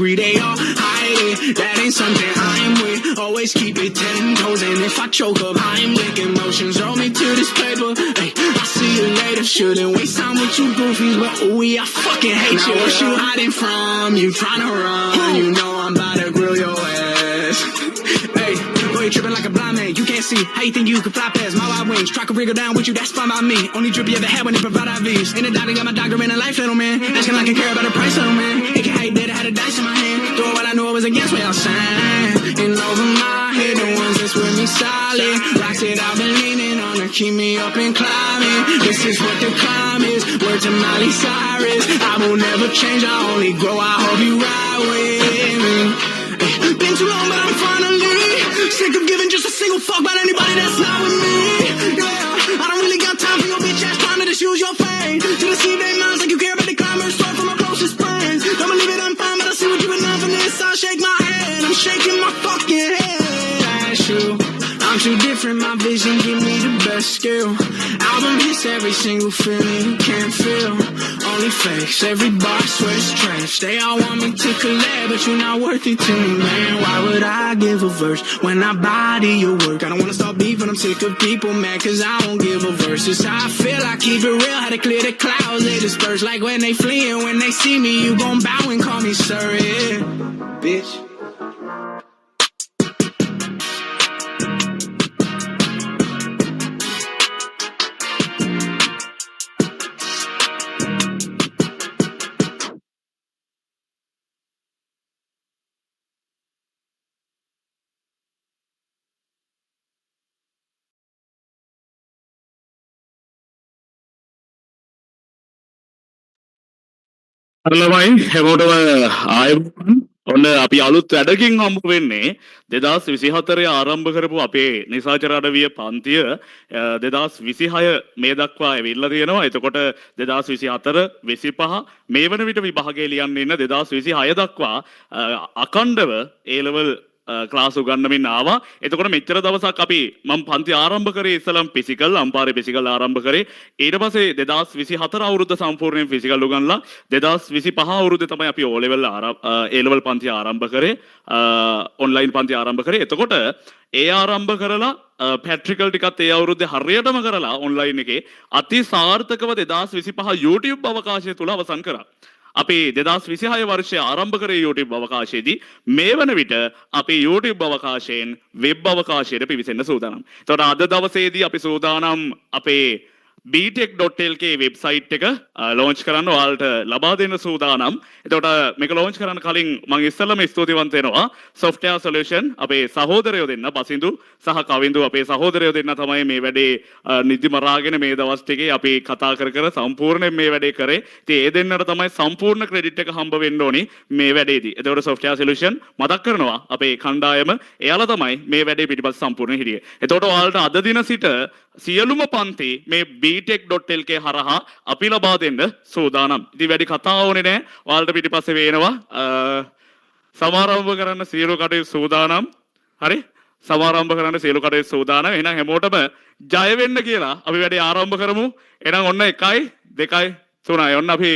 Every day or hide it, that ain't something I'm with. Always keep it 10 toes, and if I choke up, I'm lick emotions. Roll me to this paper. Hey, I'll see you later. Shouldn't waste time with you goofies, but ooh, I fucking hate you. What you hiding from? You tryna run? You know I'm about to grill your ass. Hey, boy, you tripping like a blind man. You can't see. How you think you can fly past my wide wings? Try to wriggle down with you, that's fine by me. Only drip you ever had when they provide IVs. And the doctor got my doctor in a life, little man. Asking like I care about the price, little man. It can hate that I had a dice in my hand. Doing what I knew I was against what I signed. And over my head, the ones that's with me solid. Rocks it I've been leaning on to keep me up and climbing. This is what the climb is. Word to Miley Cyrus. I will never change, I only grow. I hope you ride with me. Been too long, but I'm finally sick of giving just a single fuck about anybody that's not with me. Yeah, I don't really got time for your bitch ass trying to just use your fame to deceive their minds like you care about the climbers. Start from my closest friends. Don't believe it, I'm fine, but I see what you've been done for this. I'll shake my head, I'm shaking my fucking head. That's you. I'm too different, my vision give me the best skill. Album hits every single feeling you can't feel. Only fakes, every bar swear it's trash. They all want me to collab, but you're not worth it to me, man. Why would I give a verse when I body your work? I don't wanna start beef, but I'm sick of people mad cause I don't give a verse. It's how I feel, I keep it real, how to clear the clouds, they disperse. Like when they fleeing, when they see me, you gon' bow and call me sir, yeah. Bitch. ළමයි හැමෝටම ආයුබෝවන්. ඔන්න අපි අලුත් වැඩකින් හම්බ වෙන්නේ 2024 ආරම්භ කරපු අපේ නිසාචර අඩවිය පන්තිය 2026 මේ දක්වා ඇවිල්ලා තියෙනවා. එතකොට 2024 25 මේ වන විට විභාගය ලියන්න ඉන්න 2026 දක්වා අකණ්ඩව A level ක්ලාස් උගන්වමින් ආවා. එතකොට මෙච්චර දවසක් අපි මම පන්ති ආරම්භ කරේ ඉස්සලම් ෆිසිකල් අම්පාරේ ෆිසිකල් ආරම්භ කරේ. ඊට පස්සේ 2024 අවුරුද්ද සම්පූර්ණයෙන් ෆිසිකල් උගන්ලා 2025 අවුරුද්දේ තමයි අපි O level A level පන්ති ආරම්භ කරේ. ඔන්ලයින් පන්ති ආරම්භ කරේ. එතකොට ඒ ආරම්භ කරලා පැට්‍රිකල් ටිකත් ඒ අවුරුද්දේ හරියටම කරලා ඔන්ලයින් එකේ අති සාර්ථකව 2025 YouTube අවකාශය තුල අවසන් කරා. අපි 2026 වර්ෂයේ ආරම්භ කරේ YouTube අවකාශයේදී මේ වන විට අපි YouTube අවකාශයෙන් වෙබ් අවකාශයට පිවිසෙන්න සූදානම්. එතකොට අද දවසේදී අපි සූදානම් අපේ btech.lk වෙබ්සයිට් එක ලොන්ච් කරන්න ඔයාලට ලබා දෙන්න සූදානම්. එතකොට මේක ලොන්ච් කරන්න කලින් මම ඉස්සෙල්ලාම ස්තුතිවන්ත වෙනවා Software Solution අපේ සහෝදරයෝ දෙන්න බසින්දු සහ කවින්දු අපේ සහෝදරයෝ දෙන්න තමයි මේ වැඩේ නිදි මරාගෙන මේ දවස් ටිකේ අපි කතා කර සම්පූර්ණයෙන් මේ වැඩේ කරේ. ඉතින් ඒ දෙන්නට තමයි සම්පූර්ණ ක්‍රෙඩිට් එක හම්බ වෙන්න ඕනි මේ වැඩේදී. එතකොට Software Solution මතක් කරනවා අපේ කණ්ඩායම එයාලා තමයි මේ වැඩේ පිටිපස්ස සම්පූර්ණ හිටියේ. එතකොට ඔයාලට අද දින සිට සියලුම පන්ති මේ btech.lk හරහා අපි ලබා දෙන්න සූදානම්. ඉතින් වැඩි කතා ඕනේ නැහැ. ඔයාලට පිටිපස්සේ වේනවා. සමාරම්භ කරන්න සියලු කටයුතු සූදානම්. හරි? සමාරම්භ කරන්න සියලු කටයුතු සූදානම්. එහෙනම් හැමෝටම ජය වෙන්න කියලා අපි වැඩේ ආරම්භ කරමු. එහෙනම් ඔන්න 1 2 3 ඔන්න අපි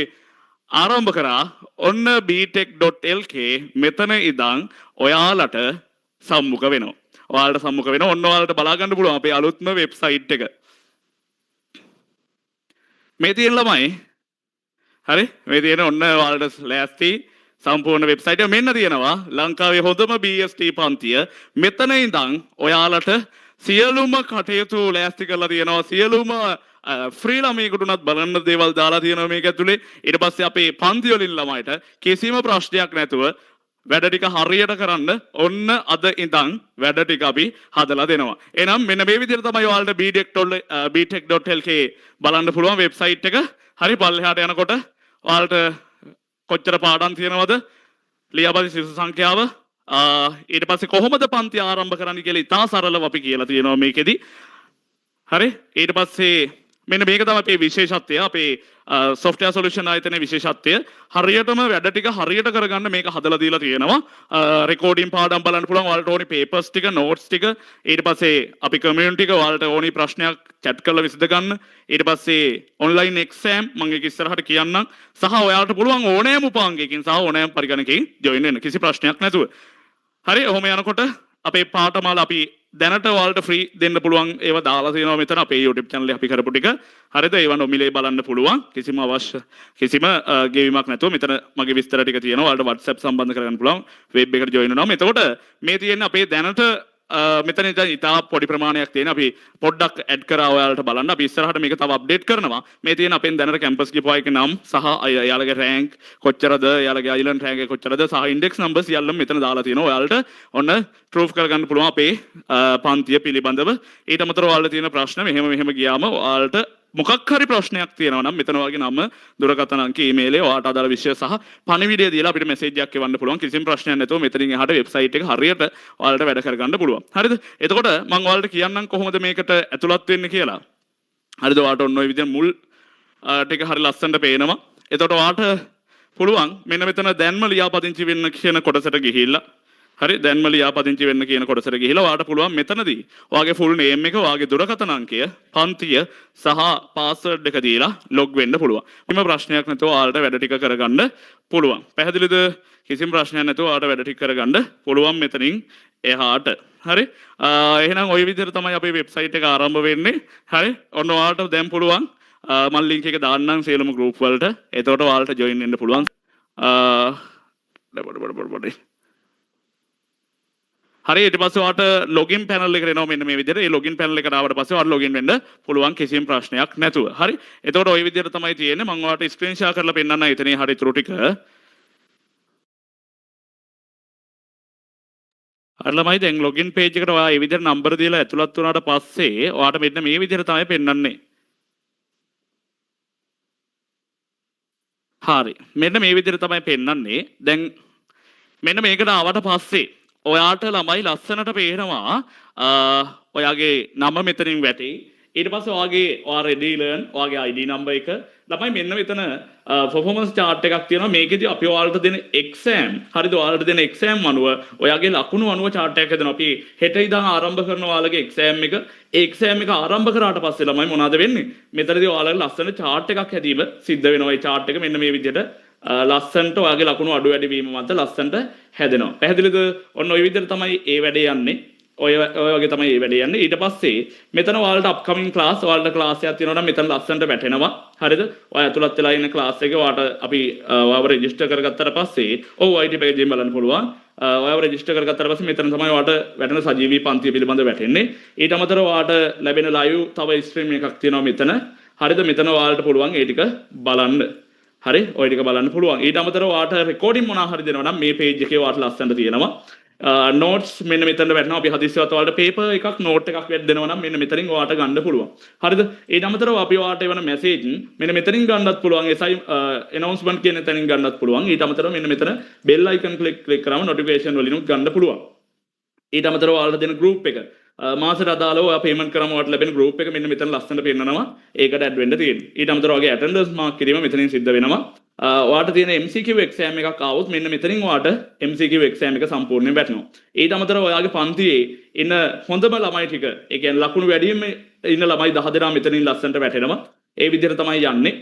ආරම්භ කරා. ඔන්න btech.lk මෙතන ඉඳන් ඔයාලට සම්මුඛ වෙනවා. ඔයාලට සම්මුඛ වෙනවා. ඔන්න ඔයාලට බලා ගන්න පුළුවන් අපේ අලුත්ම වෙබ්සයිට් එක. මේ තියෙන ළමයි හරි මේ තියෙන ඔන්න ඔයාලට ලෑස්ති සම්පූර්ණ වෙබ්සයිට් එක මෙන්න තියෙනවා ලංකාවේ හොඳම BST පන්තිය. මෙතන ඉඳන් ඔයාලට සියලුම කටයුතු ලෑස්ති කරලා තියෙනවා. සියලුම ෆ්‍රී ළමයිකට උනත් බලන්න දේවල් දාලා තියෙනවා මේක ඇතුලේ. ඊට පස්සේ අපේ පන්ති වලින් ළමයිට කිසිම ප්‍රශ්නයක් නැතුව වැඩ ටික හරියට කරන්න ඔන්න අද ඉඳන් වැඩ ටික අපි හදලා දෙනවා. එහෙනම් මෙන්න මේ විදිහට තමයි ඔයාලට btech.lk බලන්න පුළුවන් වෙබ්සයිට් එක. හරි පල්ලෙහාට යනකොට ඔයාලට කොච්චර පාඩම් තියෙනවද? ලියාපදිංචි සිසු සංඛ්‍යාව ඊට පස්සේ කොහොමද පන්ති ආරම්භ කරන්න කියලා ඉතා සරලව අපි කියලා තියෙනවා මේකෙදි. හරි ඊට පස්සේ මෙන්න මේක තමයි අපේ විශේෂත්වය අපේ software solution ආයතනයේ විශේෂත්වය හරියටම වැඩ ටික හරියට කරගන්න මේක හදලා දීලා තියෙනවා රෙකෝඩින් පාඩම් බලන්න පුළුවන් ඔයාලට ඕනි papers ටික notes ටික ඊට පස්සේ අපි community එක ඔයාලට ඕනි ප්‍රශ්නයක් chat කරලා විසඳ ගන්න ඊට පස්සේ online exam මම ඒක ඉස්සරහට කියන්නම් සහ ඔයාලට පුළුවන් ඕනෑම උපාංගයකින් සහ ඕනෑම පරිගණකකින් join වෙන්න කිසි ප්‍රශ්නයක් නැතුව හරි ඔහොම යනකොට අපේ පාඨමාල අපි දැනට ඔයාලට ෆ්‍රී දෙන්න පුළුවන් ඒවා දාලා තියෙනවා මෙතන අපේ YouTube channel එක අපි කරපු ටික හරිද ඒව නොමිලේ බලන්න පුළුවන් කිසිම ගෙවීමක් නැතුව මෙතන මගේ විස්තර ටික තියෙනවා ඔයාලට WhatsApp සම්බන්ධ කරගන්න පුළුවන් web එකට join වෙනවා එතකොට මේ තියෙන්නේ අපේ දැනට මෙතන ඉතා පොඩි ප්‍රමාණයක් තියෙන අපි පොඩ්ඩක් ඇඩ් කරා ඔයාලට බලන්න අපි ඉස්සරහට මේක තව අප්ඩේට් කරනවා මේ තියෙන අපෙන් දැනට කැම්පස් ගිපුවා එක නම් සහ එයාලගේ රෑන්ක් කොච්චරද එයාලගේ අයිලන්ඩ් රෑන්ක් එක කොච්චරද සහ ඉන්ඩෙක්ස් නම්බර්ස් සියල්ලම මෙතන දාලා තියෙනවා ඔයාලට ඔන්න ප්‍රූෆ් කරගන්න පුළුවන් අපේ පන්තිය පිළිබඳව ඊට අමතරව ඔයාලට තියෙන ප්‍රශ්න මෙහෙම ගියාම ඔයාලට මොකක් හරි ප්‍රශ්නයක් තියෙනවා නම් මෙතන වගේ නම දුරකථන අංක ඊමේල් එක ඔයාලට අදාළ විෂය සහ පණිවිඩය දීලා අපිට මෙසේජ් එකක් එවන්න පුළුවන් කිසිම ප්‍රශ්නයක් නැතුව මෙතනින් එහාට වෙබ්සයිට් එක හරියට ඔයාලට වැඩ කරගන්න පුළුවන් හරිද එතකොට මම ඔයාලට කියන්නම් කොහොමද මේකට ඇතුළත් වෙන්නේ කියලා හරිද ඔයාලට ඔන්න ඔය විදිහට මුල් ටික හරි ලස්සනට පේනවා එතකොට ඔයාලට පුළුවන් මෙන්න මෙතන දැන්ම ලියාපදිංචි වෙන්න කියන කොටසට ගිහිල්ලා හරි දැන්ම ලියාපදිංචි වෙන්න කියන කොටසට ගිහිලා ඔයාලට පුළුවන් මෙතනදී ඔයාගේ ෆුල් නේම් එක ඔයාගේ දුරකථන අංකය පන්තිය සහ පාස්වර්ඩ් එක දීලා ලොග් වෙන්න පුළුවන්. මෙන්න ප්‍රශ්නයක් නැතුව ඔයාලට වැඩ ටික කරගන්න පුළුවන්. පැහැදිලිද? කිසිම ප්‍රශ්නයක් නැතුව ඔයාලට වැඩ ටික කරගන්න පුළුවන් මෙතනින් එහාට. හරි? එහෙනම් ওই විදිහට තමයි අපේ වෙබ්සයිට් එක ආරම්භ වෙන්නේ. හරි? ඔන්න ඔයාලට දැන් පුළුවන් මම ලින්ක් එක දාන්නම් සියලුම group වලට. එතකොට ඔයාලට join වෙන්න පුළුවන්. හරි ඊට පස්සේ ඔයාලට login panel එකට එනවා මෙන්න මේ විදිහට. ඒ login panel එකට ආවට පස්සේ ඔයාලට login වෙන්න පුළුවන් කිසිම ප්‍රශ්නයක් නැතුව. හරි. එතකොට ওই විදිහට තමයි තියෙන්නේ. මම ඔයාලට screen share කරලා පෙන්නන්න එතනින් හරි තුරු ටික. අර ළමයි දැන් login page එකට ඔයා මේ විදිහට number දීලා ඇතුළත් වුණාට පස්සේ ඔයාට මෙන්න මේ විදිහට තමයි පෙන්නන්නේ. හරි. මෙන්න මේ විදිහට තමයි පෙන්නන්නේ. දැන් මෙන්න මේකට ආවට පස්සේ ඔයාට ළමයි ලස්සනට පේනවා ඔයාගේ නම මෙතනින් වැටේ ඊට පස්සේ ඔයා ready learn ඔයාගේ ID number එක ළමයි මෙන්න මෙතන performance chart එකක් තියෙනවා මේකෙදි අපි ඔයාලට දෙන exam හරිද ඔයාලට දෙන exam අනුව ඔයාගේ ලකුණු අනුව chart එකක් හදනවා අපි හෙට ඉඳන් ආරම්භ කරන ඔයාලගේ exam එක ඒ exam එක ආරම්භ කරාට පස්සේ ළමයි මොනවද වෙන්නේ මෙතනදී ඔයාලගේ ලස්සන chart එකක් හැදීම සිද්ධ වෙනවා ඒ chart එක මෙන්න මේ විදිහට ලස්සන්ට ඔයාගේ ලකුණු අඩු වැඩි වීම මත ලස්සන්ට හැදෙනවා. පැහැදිලිද? ඔන්න ඔය විදිහට තමයි ඒ වැඩේ යන්නේ. ඔය වගේ තමයි මේ වැඩේ යන්නේ. ඊට පස්සේ මෙතන ඔයාලට අප්කමින් ක්ලාස් ඔයාලට ක්ලාස් එකක් තියෙනවා නම් මෙතන ලස්සන්ට වැටෙනවා. හරිද? ඔයා ඇතුළත් වෙලා ඉන්න ක්ලාස් එකේ ඔයාට අපි ඔයාව රෙජිස්ටර් කරගත්තාට පස්සේ IT page එකෙන් බලන්න පුළුවන්. ඔයාව රෙජිස්ටර් කරගත්තාට පස්සේ මෙතන තමයි ඔයාට වැටෙන සජීවී පන්තිය පිළිබඳව වැටෙන්නේ. ඊට අමතරව ඔයාට ලැබෙන live තව ස්ට්‍රීම් එකක් තියෙනවා මෙතන. හරිද? මෙතන ඔයාලට පුළුවන් ඒ ටික බලන්න. හරි ඔය ටික බලන්න පුළුවන්. ඊට අමතරව ඔයාට රෙකෝඩින් මොනවා හරි දෙනවා නම් මේ page එකේ ඔයාට ලස්සනට තියෙනවා. notes මෙන්න මෙතනට වැටෙනවා. අපි හදිස්සියවත් ඔයාලට paper එකක් note එකක් වෙත් දෙනවා නම් මෙන්න මෙතනින් ඔයාට ගන්න පුළුවන්. හරිද? ඊට අමතරව අපි ඔයාට එවන message මෙන්න මෙතනින් ගන්නත් පුළුවන්. SI announcement කියන තැනින් ගන්නත් පුළුවන්. ඊට අමතරව මෙන්න මෙතන bell icon click කරාම notification වලින් ගන්න පුළුවන්. ඊට අමතරව ඔයාලට දෙන group එක මාසෙට අදාළව ඔයා payment කරාම ඔයාලට ලැබෙන group එක මෙන්න මෙතන ලස්සනට පෙන්නනවා. ඒකට add වෙන්න තියෙනවා. ඊට අමතරව ඔයාගේ attendance mark කිරීම මෙතනින් සිද්ධ වෙනවා. ඔයාට තියෙන MCQ exam එකක් ආවොත් මෙන්න මෙතනින් ඔයාට MCQ exam එක සම්පූර්ණයෙන් වැටෙනවා. ඊට අමතරව ඔයාගේ පන්තියේ ඉන්න හොඳම ළමයි ටික, ඒ කියන්නේ ලකුණු වැඩිම ඉන්න ළමයි 10 දෙනා මෙතනින් ලස්සනට වැටෙනවා. ඒ විදිහට තමයි යන්නේ.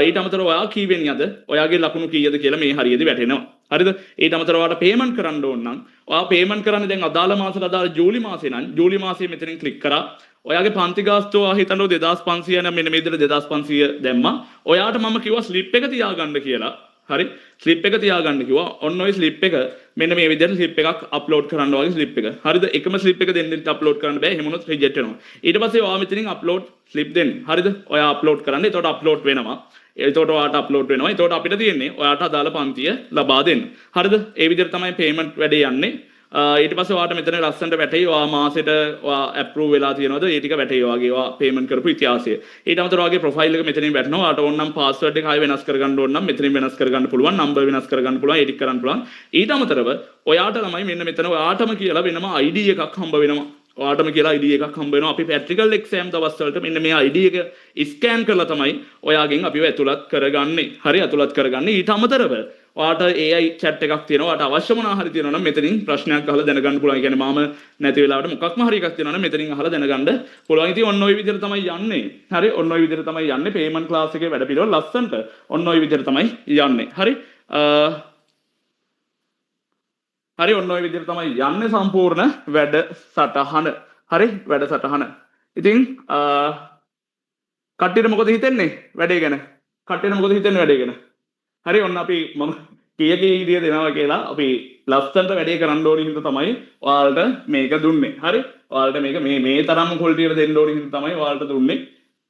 ඊට අමතරව ඔයා කීවෙනියද? ඔයාගේ ලකුණු කීයද කියලා මේ හරියදී වැටෙනවා. හරිද? ඊට අමතරව ඔයාට payment කරන්න ඕන නම් ඔයා payment කරන්නේ දැන් අදාළ මාසෙට අදාළ ජූලි මාසේ නම් ජූලි මාසයේ මෙතනින් click කරා ඔයාගේ පන්ති ගාස්තුව හිතන්නෝ 2500 නම් මෙන්න මේ විදිහට 2500 දැම්මා. ඔයාට මම කිව්වා slip එක තියාගන්න කියලා. හරි? slip එක තියාගන්න කිව්වා. ඔන්න ඔය slip එක මෙන්න මේ විදිහට slip එකක් upload කරන්න වගේ slip එක. හරිද? එකම slip එක දෙන්නෙත් upload කරන්න බෑ. එහෙම වුණොත් reject වෙනවා. ඊට පස්සේ ඔයා මෙතනින් upload slip දෙන්න. හරිද? ඔයා upload කරන්න. එතකොට upload වෙනවා. එතකොට ඔයාට upload වෙනවා. එතකොට අපිට තියෙන්නේ ඔයාට අදාළ පන්තිය ලබා දෙන්න. හරිද? ඒ විදිහට තමයි payment වැඩේ යන්නේ. ඊට පස්සේ ඔයාට මෙතන ලස්සනට වැටෙයි ඔයා මාසෙට ඔයා අප්‍රූව් වෙලා තියෙනවද ඒ ටික වැටෙයි ඔයාගේ ඔයා පේමන්ට් කරපු ඉතිහාසය. ඊට අමතරව ඔයාගේ ප්‍රොෆයිල් එක මෙතනින් වැටෙනවා. ඔයාට ඕන නම් පාස්වර්ඩ් එක ආයෙ වෙනස් කරගන්න ඕන නම් මෙතනින් වෙනස් කරගන්න පුළුවන්. නම්බර් වෙනස් කරගන්න පුළුවන්. එඩිට් කරන්න පුළුවන්. ඊට අමතරව ඔයාට ළමයි මෙන්න මෙතන ඔයාටම කියලා වෙනම ID එකක් හම්බ වෙනවා. ඔයාටම කියලා ID එකක් හම්බ වෙනවා. අපි ප්‍රැක්ටිකල් එක්සෑම් දවස් වලට මෙන්න මේ ID එක ස්කෑන් කරලා තමයි ඔයාගෙන් අපිව ඇතුළත් කරගන්නේ. හරි ඇතුළත් කරගන්නේ. ඊට අමතරව ඔයාට AI chat එකක් තියෙනවා. ඔයාට අවශ්‍ය මොනවා හරි තියෙනවා නම් මෙතනින් ප්‍රශ්නයක් අහලා දැනගන්න පුළුවන්. ඒ කියන්නේ මාම නැති වෙලාවට මොකක්ම හරි එකක් තියෙනවා නම් මෙතනින් අහලා දැනගන්න පුළුවන්. ඉතින් ඔන්න ඔය විදිහට තමයි යන්නේ. හරි ඔන්න ඔය විදිහට තමයි යන්නේ. පේමන්ට් ක්ලාස් එකේ වැඩ පිළිවෙල ලස්සනට ඔන්න ඔය විදිහට තමයි යන්නේ. හරි හරි ඔන්න ඔය විදිහට තමයි යන්නේ සම්පූර්ණ වැඩසටහන. හරි වැඩසටහන. ඉතින් කට්ටියට මොකද හිතෙන්නේ වැඩේ ගැන? කට්ටියට මොකද හිතෙන්නේ වැඩේ ගැන? හරි ඔන්න අපි මම කීයකේ ඉදිරිය දෙනවා කියලා අපි ලස්සනට වැඩේ කරන්න ඕනේ හින්දා තමයි ඔයාලට මේක දුන්නේ. හරි ඔයාලට මේක මේ තරම් ක්වොලිටියට දෙන්න ඕනේ හින්දා තමයි ඔයාලට දුන්නේ.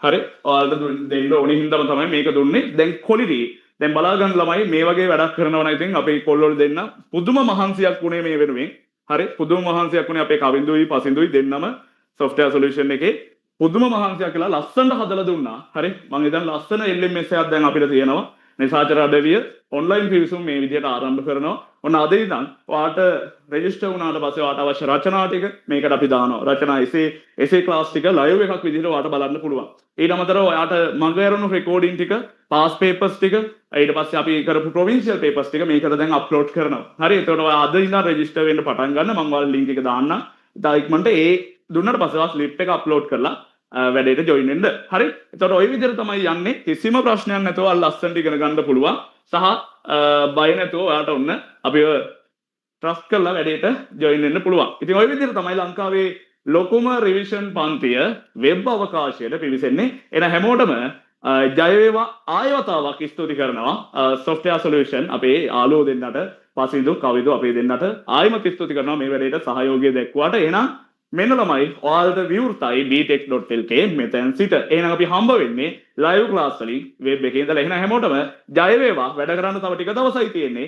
හරි ඔයාලට දෙන්න ඕනේ හින්දාම තමයි මේක දුන්නේ. දැන් ක්වොලිටි දැන් බලා ගන්න ළමයි මේ වගේ වැඩක් කරනවා නම් ඉතින් අපේ කොල්ලෝල දෙන්න පුදුම මහන්සියක් වුණේ මේ වෙනුවෙන්. හරි පුදුම මහන්සියක් වුණේ අපේ කවින්දුයි පසින්දුයි දෙන්නම software solution එකේ පුදුම මහන්සියක් කියලා ලස්සනට හදලා දුන්නා. හරි මම ඉතින් ලස්සන LMS එකක් දැන් අපිට තියෙනවා. නිසාචර අඩවිය ඔන්ලයින් පිවිසුම් මේ විදිහට ආරම්භ කරනවා. ඔන්න අද ඉඳන් ඔයාට රෙජිස්ටර් වුණාට පස්සේ ඔයාට අවශ්‍ය රචනා ටික මේකට අපි දානවා. රචනා එසේ ක්ලාස් ටික ලයිව් එකක් විදිහට ඔයාට බලන්න පුළුවන්. ඊට අමතරව ඔයාට මගහැරුණු රෙකෝඩින් ටික, පාස් පේපර්ස් ටික, ඊට පස්සේ අපි කරපු ප්‍රොවින්ෂියල් පේපර්ස් ටික මේකට දැන් අප්ලෝඩ් කරනවා. හරි එතකොට ඔයා අද ඉඳන් රෙජිස්ටර් වෙන්න පටන් ගන්න. මම ඔයාලට ලින්ක් එක දාන්නම්. ඉතින් ඉක්මනට ඒ දුන්නාට පස්සේ ඔයා ස්ලිප් එක අප්ලෝඩ් කරලා වැඩේට ජොයින් වෙන්න. හරි එතකොට ওই විදිහට තමයි යන්නේ. කිසිම ප්‍රශ්නයක් නැතුව ලස්සනට ඉගෙන ගන්න පුළුවන්. සහ බය නැතුව ඔයාට ඔන්න අපිව ට්‍රස්ට් කරලා වැඩේට ජොයින් වෙන්න පුළුවන්. ඉතින් ওই විදිහට තමයි ලංකාවේ ලොකුම රිවිෂන් පන්තිය වෙබ් අවකාශයට පිවිසෙන්නේ. එන හැමෝටම ජය වේවා ආයවතාවක් ස්තුති කරනවා. software solution අපේ ආලෝ දෙන්නට පසින්දු කවිදු අපේ දෙන්නට ආයිමත් ස්තුති කරනවා මේ වැඩේට සහයෝගය දැක්වුවාට. එහෙනම් මෙන්න ළමයි ඔයාලට විවෘතයි btech.lk මෙතෙන් සිට. එහෙනම් අපි හම්බ වෙන්නේ ලයිව් ක්ලාස් වලින් වෙබ් එකේ ඉඳලා. එහෙනම් හැමෝටම ජය වේවා. වැඩ කරන්න තව ටික දවසයි තියෙන්නේ.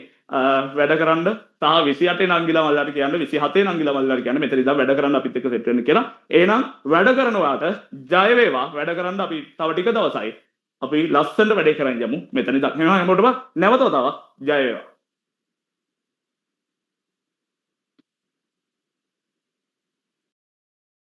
වැඩ කරන්න තහ 28 නංගිලා මල්ලාට කියන්න 27 නංගිලා මල්ලාට කියන්න මෙතන ඉඳන් වැඩ කරන්න අපිත් එක්ක සෙට් වෙන්න කියලා. එහෙනම් වැඩ කරනවාට ජය වේවා. වැඩ කරන්න අපි තව ටික දවසයි අපි ලස්සනට වැඩේ කරන් යමු මෙතන ඉඳන්. එහෙනම් හැමෝටම නැවත වතාවක් ජය වේවා.